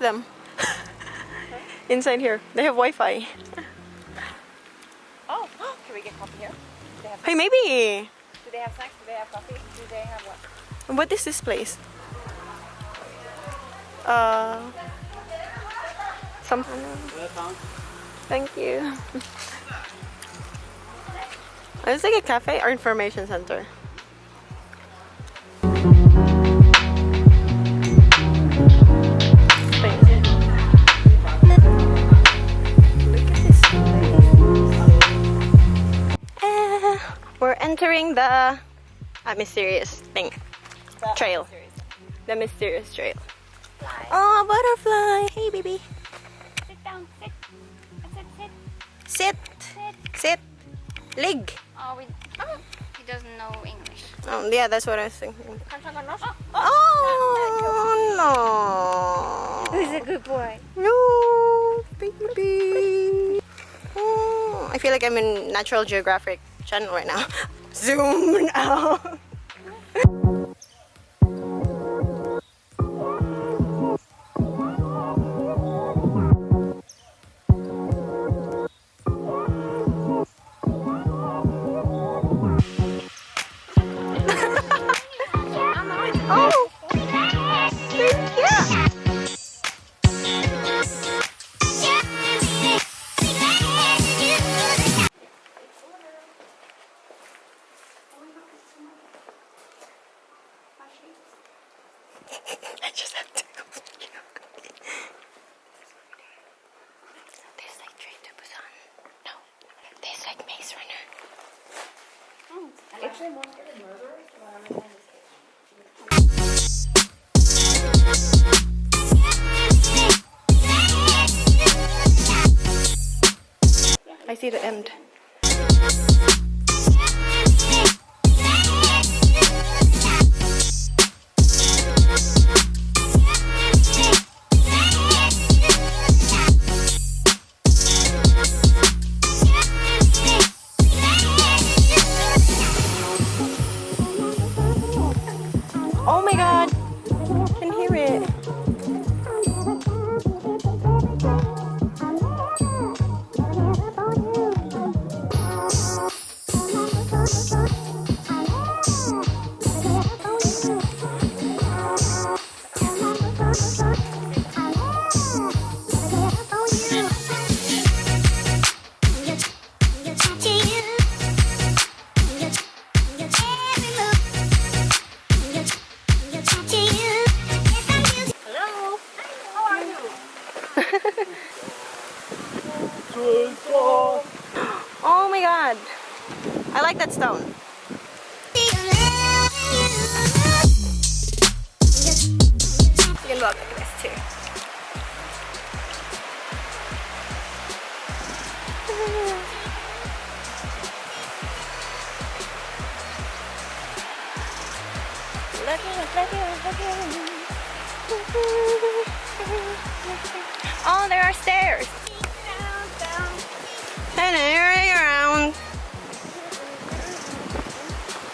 them. Inside here. They have Wi-Fi. Oh, can we get coffee here? Do they have, Hey, maybe. do they have snacks? Do they have coffee? Do they have what? What is this place? Something. Thank you. It's like a cafe or information center. We're entering the mysterious thing. Trail. The mysterious trail. Fly. Oh, butterfly! Hey, baby. Sit down. Sit. I said sit. Sit. Sit. Sit. Lig. Oh, he doesn't know English. Oh, yeah, that's what I was thinking. Oh, Oh, no. who's a good boy? No, baby. Oh, I feel like I'm in Natural Geographic channel right now. Zoom out. Oh, yeah. I just have to go. Tastes like Train to Busan. No, tastes like Maze Runner. Actually, more scared of murderers. So I don't understand this. I see the end. Oh my god! Can hear it. Oh my god! I like that stone. You can walk like this too. Oh, there are stairs. Turning around.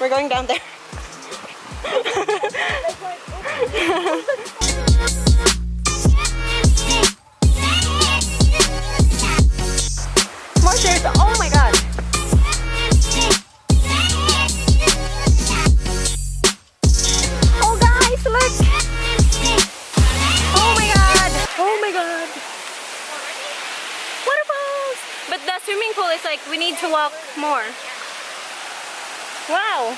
We're going down there. More stairs. Oh my god. Oh guys, look. Oh my god. Oh my god. Waterfalls. But the swimming pool is like we need to walk more. Wow.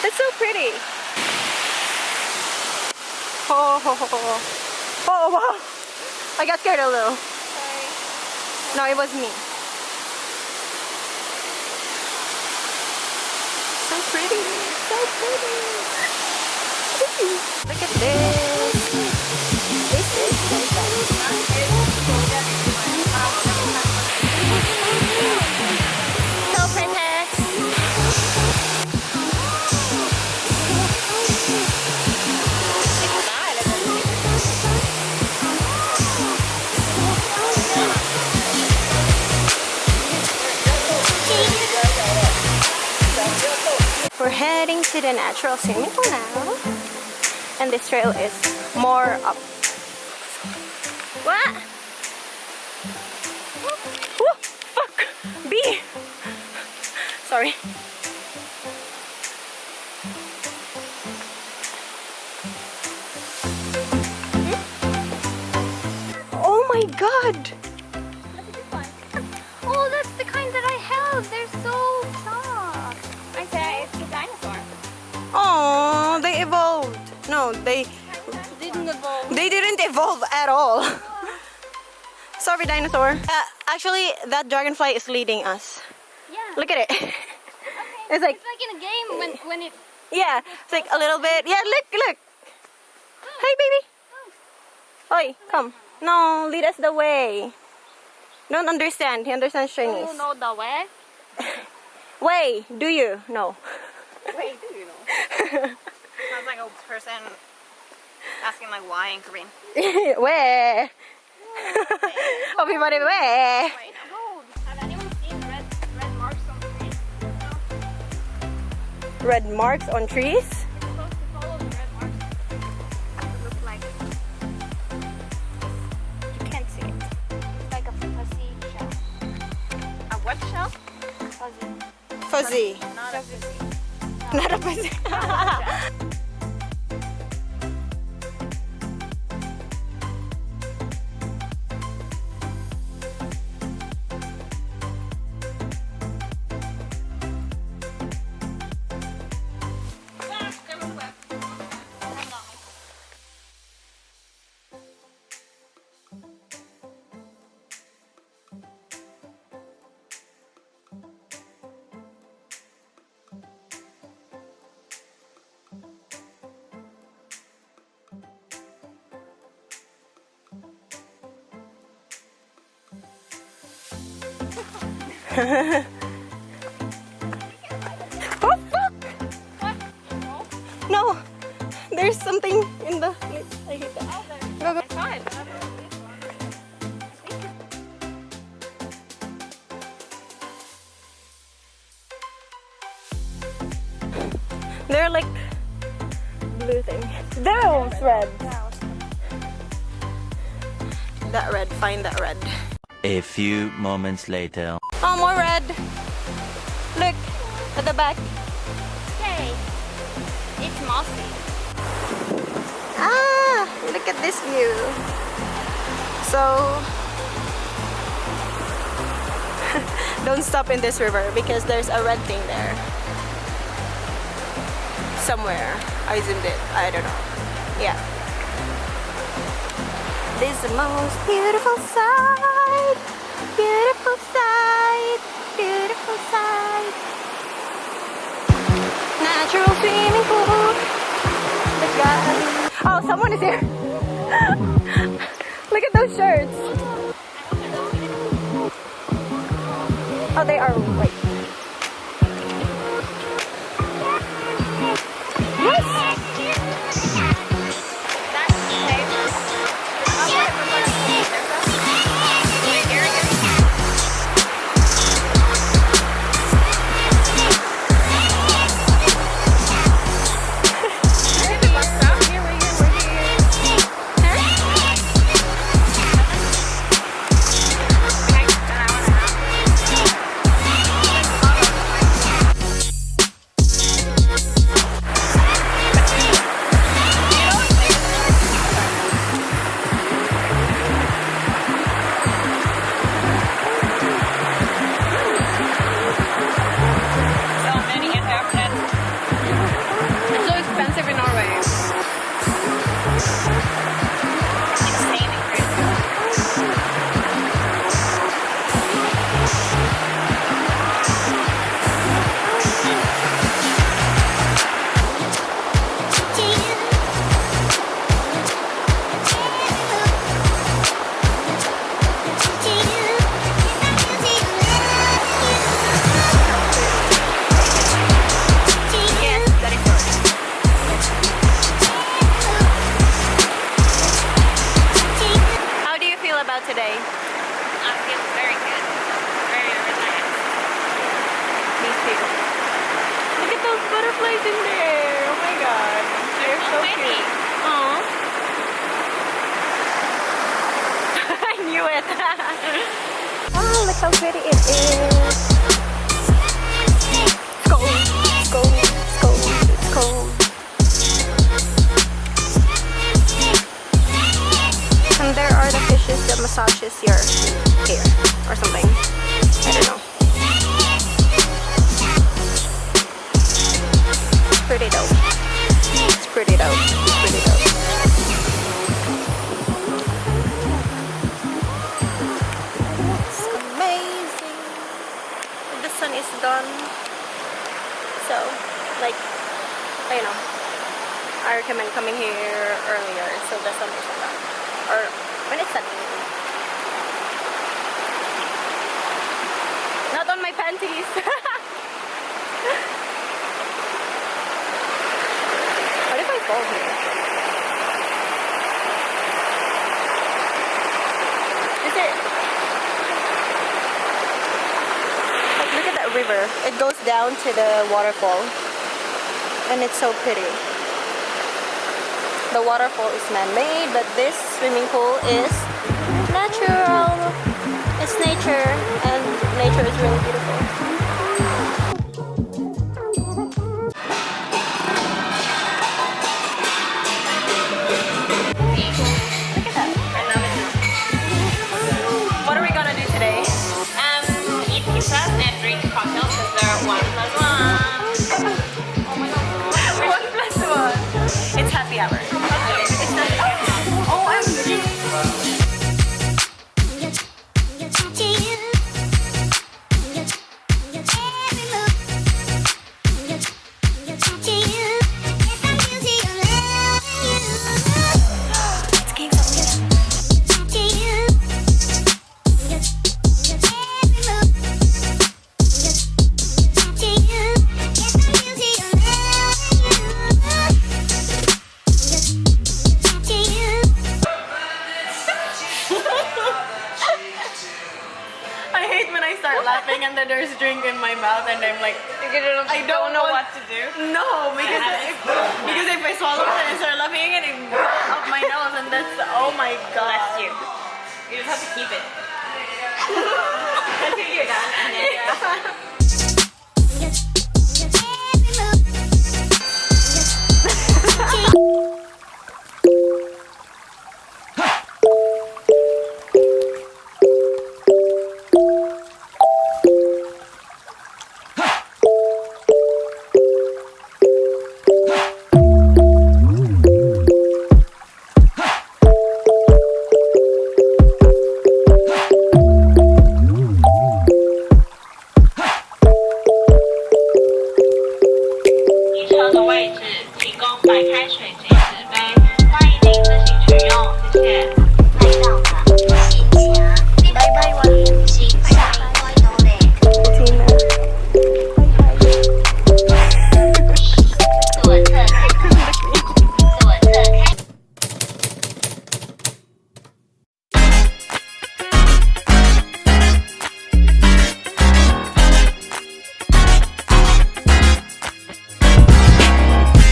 That's so pretty. Oh, oh, oh, oh. Oh, wow. I got scared a little. Sorry. No, it was me. So pretty. So pretty. Look at this. This is so pretty. We're heading to to the natural swimming pool now. And this trail is more up. What? Woo! Fuck! B! Sorry. Oh my god! Oh, that's the kind that I held. They're so soft. I say it's a dinosaur. Oh, they evolved. No, they Didn't evolve. They didn't evolve at all. Sorry, dinosaur. Actually, that dragonfly is leading us. Yeah. Look at it. Okay. It's like, It's like in a game when it. yeah, it's like a little bit. Yeah, look. Hey, baby. Oi, come. No, lead us the way. Don't understand. He understands Do Chinese. you know the way? Way, do you? No. Way, do you know? Sounds like a person asking like why in Korean. Way. Everybody, way. Wait, hold. Have anyone seen red marks on trees? No. Red marks on trees. You're supposed to follow the red marks. It looks like you can't see it. It's like a fuzzy shell. A what shell? Fuzzy. Fuzzy. Not a fuzzy. Not a fuzzy. Oh fuck! What? No? No, there's something in the. I hate that. Oh, there. Go, go. I saw it, but I don't know this one. I think They're like blue thing. Those red. That red. Find that red. A few moments later. Oh, more red. Look at the back. Hey, it's mossy. Ah, look at this view. So, don't stop in this river because there's a red thing there. Somewhere. I zoomed it. I don't know. Yeah. This is the most beautiful sight. Beautiful sight. Beautiful sight. Natural swimming pool. Let's go. Oh, someone is here. Look at those shirts. Oh, they are white. today? I feel very good. Very relaxed. Me too. Look at those butterflies in there. that's how pretty it is. It's cold, it's cold, it's cold, it's cold. And there are the fishes that massages your hair or something. I don't know. Pretty dope. It's pretty dope. It's pretty dope. It's amazing. The sun is gone. So, like, you know, I recommend coming here earlier so the sun is not gone. Or when it's sunny. Not on my panties. What if I fall here? Is it? Like, look at that river. It goes down to the waterfall. And it's so pretty. The waterfall is man-made, but this swimming pool is natural. It's nature, and nature is really beautiful. Look at that. I love it. What are we gonna do today? Eat pizzas and drink cocktails because they're 1+1. Oh my god. 1+1. It's happy hour. It's not. OMG. I hate when I start laughing and then there's drink in my mouth and I'm like, I don't know what to do. No, because if I swallow it and I start laughing again, it goes up my nose and that's, oh my god. Bless you. You just have to keep it. Until you're done and then白开水即止杯，欢迎您自行取用，谢谢。